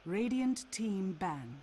Radiant team ban.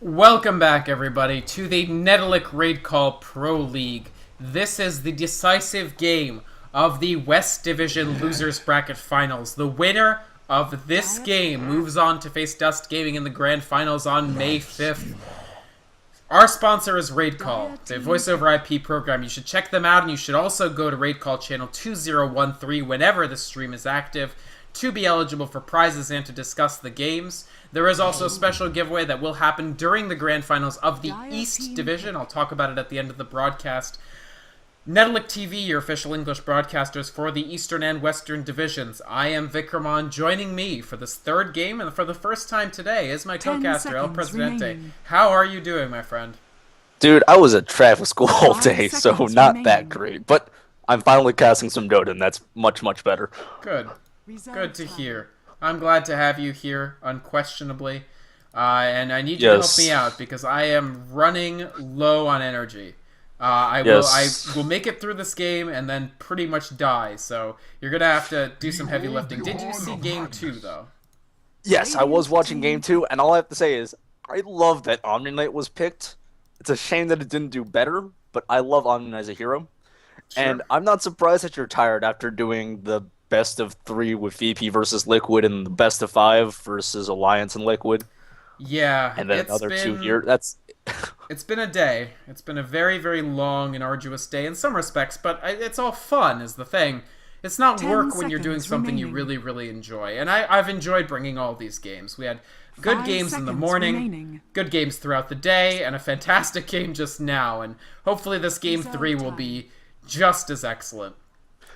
Welcome back, everybody, to the Netolic Raid Call Pro League. This is the decisive game of the West Division Losers Bracket Finals. The winner of this game moves on to face Dust Gaming in the Grand Finals on May 5th. Our sponsor is Raid Call, the voice over IP program. You should check them out, and you should also go to Raid Call channel 2013 whenever the stream is active to be eligible for prizes and to discuss the games. There is also a special giveaway that will happen during the Grand Finals of the East Division. I'll talk about it at the end of the broadcast. Netolic TV, your official English broadcasters for the Eastern and Western Divisions. I am Vikraman. Joining me for this third game, and for the first time today, is my co-caster, El Presidente. Remaining. How are you doing, my friend? Dude, I was at traffic school all day, so not that great. But I'm finally casting some Dota, and that's much, much better. Good. Good to hear. I'm glad to have you here, unquestionably. And I need you to help me out, because I am running low on energy. I will make it through this game and then pretty much die, so you're going to have to do some heavy lifting. Did you see Game 2, though? Yes, I was watching Game 2, and all I have to say is, I love that Omni-Knight was picked. It's a shame that it didn't do better, but I love Omni-Knight as a hero. Sure. And I'm not surprised that you're tired after doing the best of 3 with VP versus Liquid and the best of 5 versus Alliance and Liquid. Yeah. And then another 2 here. That's... It's been a day. It's been a very, very long and arduous day in some respects, but it's all fun is the thing. It's not work when you're doing something you really, really enjoy. And I've enjoyed bringing all these games. We had good games in the morning, good games throughout the day, and a fantastic game just now. And hopefully this Game 3 will be just as excellent.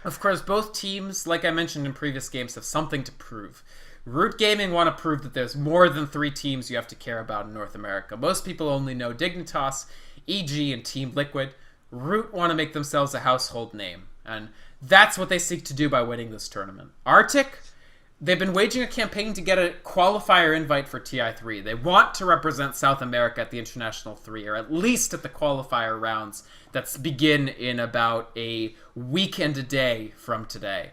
Of course, both teams, like I mentioned in previous games, have something to prove. Root Gaming want to prove that there's more than 3 teams you have to care about in North America. Most people only know Dignitas, EG, and Team Liquid. Root want to make themselves a household name, and that's what they seek to do by winning this tournament. Artyk, they've been waging a campaign to get a qualifier invite for TI3. They want to represent South America at the International 3, or at least at the qualifier rounds that begin in about a week and a day from today.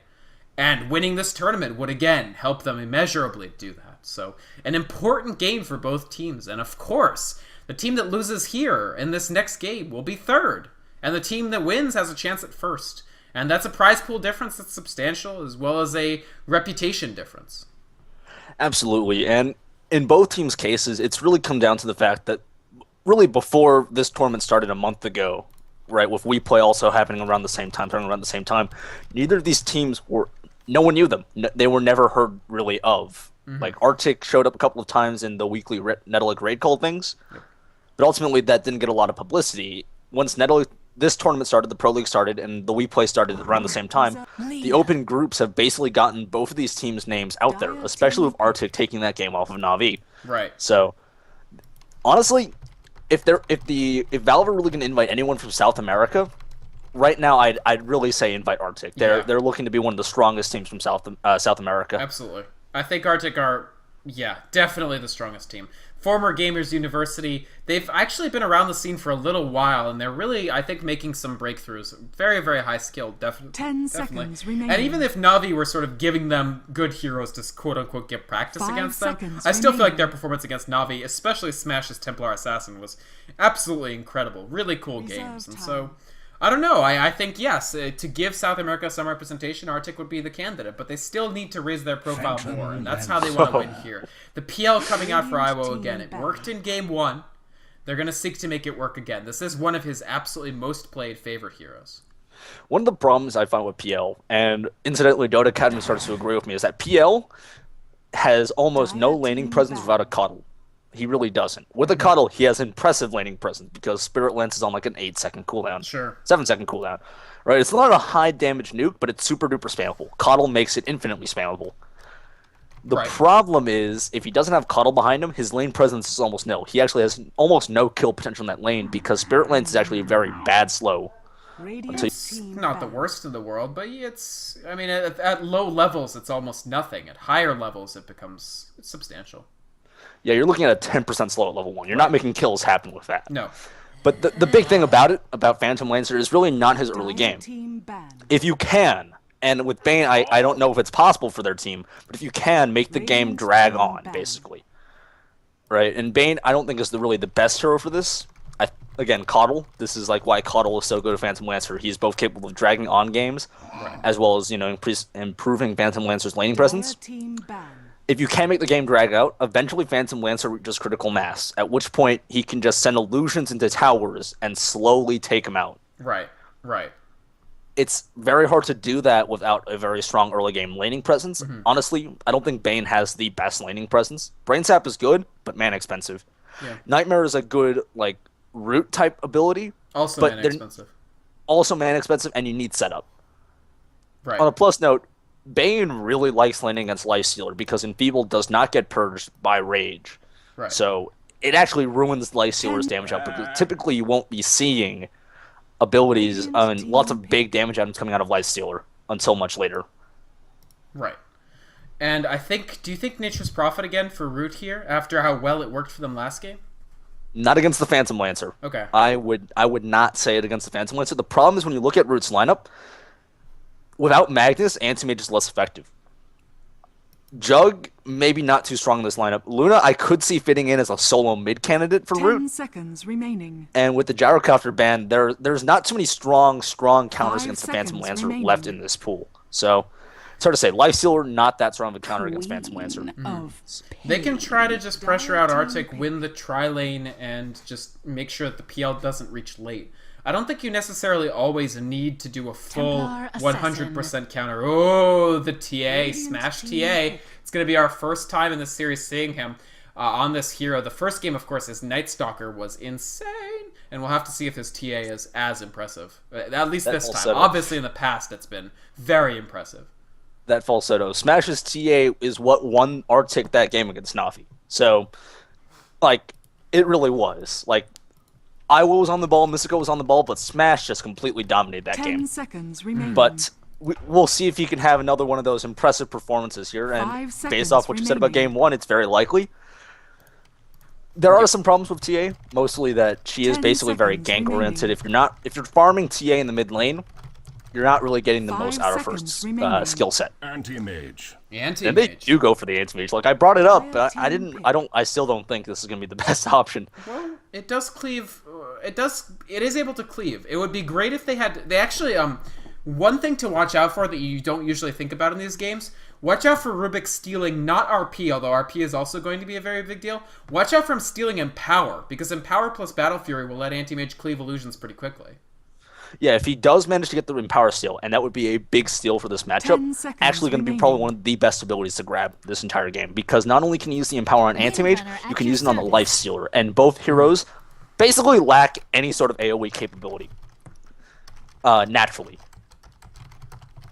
And winning this tournament would, again, help them immeasurably do that. So, an important game for both teams. And, of course, the team that loses here in this next game will be third. And the team that wins has a chance at first. And that's a prize pool difference that's substantial, as well as a reputation difference. Absolutely. And in both teams' cases, it's really come down to the fact that really before this tournament started a month ago, right, with WePlay also happening around the same time, neither of these teams were... No one knew them. They were never heard really of. Mm-hmm. Like, Artyk showed up a couple of times in the weekly Netolic Raid Call things, but ultimately that didn't get a lot of publicity. Once this tournament started, the Pro League started, and the WePlay started around the same time, the open groups have basically gotten both of these teams' names out there, especially with Artyk taking that game off of Na'Vi. Right. So, honestly, if Valve are really going to invite anyone from South America, right now, I'd really say invite Artyk. They're looking to be one of the strongest teams from South America. Absolutely. I think Artyk are, definitely the strongest team. Former Gamers University, they've actually been around the scene for a little while, and they're really, I think, making some breakthroughs. Very, very high skill, definitely. 10 seconds remaining. And even if Na'Vi were sort of giving them good heroes to quote-unquote get practice against them, I still feel like their performance against Na'Vi, especially Smash's Templar Assassin, was absolutely incredible. Really cool games. And so... I don't know. I think, yes, to give South America some representation, Artyk would be the candidate, but they still need to raise their profile more, and that's how they want to win here. The PL coming out for Iwo again. It worked in Game 1. They're going to seek to make it work again. This is one of his absolutely most played favorite heroes. One of the problems I find with PL, and incidentally Dota Academy starts to agree with me, is that PL has almost no laning presence without a cuddle. He really doesn't. With a Cuddle, he has impressive laning presence because Spirit Lance is on like an 8-second cooldown. Sure. 7-second cooldown. Right? It's not a high damage nuke, but it's super duper spammable. Cuddle makes it infinitely spammable. The problem is, if he doesn't have Cuddle behind him, his lane presence is almost nil. He actually has almost no kill potential in that lane because Spirit Lance is actually very bad slow. It's not the worst in the world, but it's... I mean, at low levels, it's almost nothing. At higher levels, it becomes substantial. Yeah, you're looking at a 10% slow at level 1. You're not making kills happen with that. No. But the big thing about Phantom Lancer, is really not his early game. If you can, and with Bane, I don't know if it's possible for their team, but if you can, make the game drag on, basically. Right? And Bane, I don't think is really the best hero for this. Again, Coddle. This is like why Coddle is so good at Phantom Lancer. He's both capable of dragging on games, as well as improving Phantom Lancer's laning presence. If you can make the game drag out, eventually Phantom Lancer reaches critical mass, at which point he can just send illusions into towers and slowly take them out. Right. It's very hard to do that without a very strong early game laning presence. Honestly, I don't think Bane has the best laning presence. Brain Sap is good, but man expensive. Yeah. Nightmare is a good root type ability. Also but man expensive. Also man expensive, and you need setup. Right. On a plus note, Bane really likes laning against Lifestealer because Enfeeble does not get purged by Rage. Right. So it actually ruins Lifestealer's damage output. Because typically you won't be seeing abilities and lots of big damage items coming out of Lifestealer until much later. Right. And do you think Nature's Prophet again for root here after how well it worked for them last game? Not against the Phantom Lancer. Okay. I would not say it against the Phantom Lancer. The problem is when you look at Root's lineup, without Magnus, Anti-Mage is less effective. Jug, maybe not too strong in this lineup. Luna, I could see fitting in as a solo mid candidate for Root. 10 seconds remaining. And with the Gyrocopter ban, there's not too many strong counters against the Phantom Lancer left in this pool. So it's hard to say. Lifestealer, not that strong of a counter against Phantom Lancer. They can try to just pressure out Artyk, win the tri-lane, and just make sure that the PL doesn't reach late. I don't think you necessarily always need to do a full 100% counter. Oh, the TA, Smash TA. It's going to be our first time in this series seeing him on this hero. The first game, of course, his Night Stalker was insane, and we'll have to see if his TA is as impressive. At least this time. Obviously, in the past, it's been very impressive. That falsetto. Smash's TA is what won Artyk that game against Navi. So, it really was. Iowa was on the ball, Mystico was on the ball, but Smash just completely dominated that game. 10 seconds remaining. But we'll see if he can have another one of those impressive performances here. And based off what you said about Game 1, it's very likely. There are some problems with TA, mostly that she is basically very gank-oriented. If you're farming TA in the mid lane, you're not really getting the most out of her skill set. Anti-mage. And they do go for the anti-mage. I brought it up, but I still don't think this is going to be the best option. Well, it does cleave. It is able to cleave. It would be great if they actually, one thing to watch out for that you don't usually think about in these games, watch out for Rubik stealing not RP, although RP is also going to be a very big deal. Watch out for him stealing Empower, because Empower plus Battle Fury will let anti-mage cleave illusions pretty quickly. Yeah, if he does manage to get the Empower steal, and that would be a big steal for this matchup, actually going to be probably one of the best abilities to grab this entire game, because not only can you use the Empower on Anti-Mage, you can use it on the Lifestealer, and both heroes basically lack any sort of AoE capability, naturally.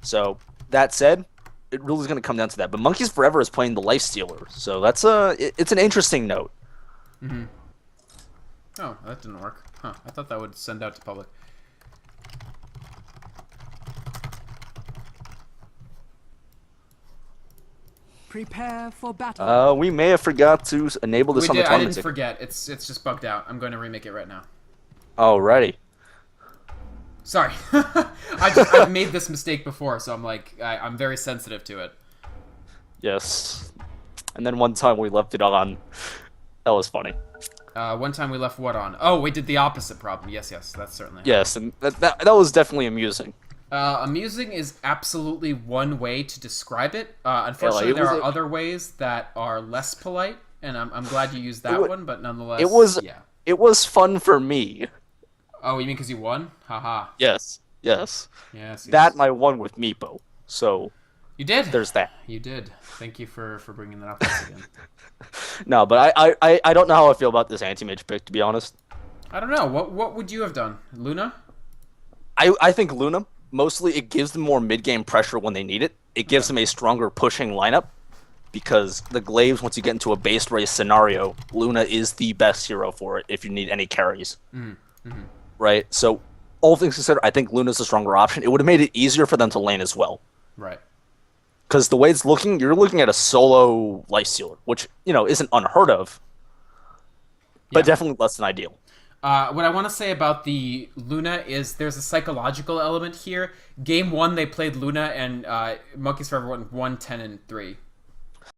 So, that said, it really is going to come down to that, but Monkeys Forever is playing the Lifestealer, so that's it's an interesting note. Mm-hmm. Oh, that didn't work. Huh, I thought that would send out to public. Prepare for battle. We may have forgot to enable this on the tournament. I didn't forget. It's just bugged out. I'm going to remake it right now. Alrighty. Sorry. I've made this mistake before, so I'm very sensitive to it. Yes. And then one time we left it on. That was funny. One time we left what on? Oh, we did the opposite problem. Yes, that's certainly. Yes, and that was definitely amusing. Amusing is absolutely one way to describe it. Unfortunately, there are other ways that are less polite, and I'm glad you used that one, but nonetheless, it was fun for me. Oh, you mean because you won? Haha. Yes. Yes. That and I won with Meepo, so You did. There's that. You did. Thank you for bringing that up once again. No, but I don't know how I feel about this anti-mage pick, to be honest. I don't know. What would you have done? Luna? I think Luna, mostly it gives them more mid-game pressure when they need it. It gives them a stronger pushing lineup because the Glaives, once you get into a base race scenario, Luna is the best hero for it if you need any carries. Right? So, all things considered, I think Luna's the stronger option. It would have made it easier for them to lane as well. Right. Because the way it's looking, you're looking at a solo Lifestealer, which, isn't unheard of, but definitely less than ideal. What I want to say about the Luna is there's a psychological element here. Game 1, they played Luna, and Monkeys Forever went 1-10-3.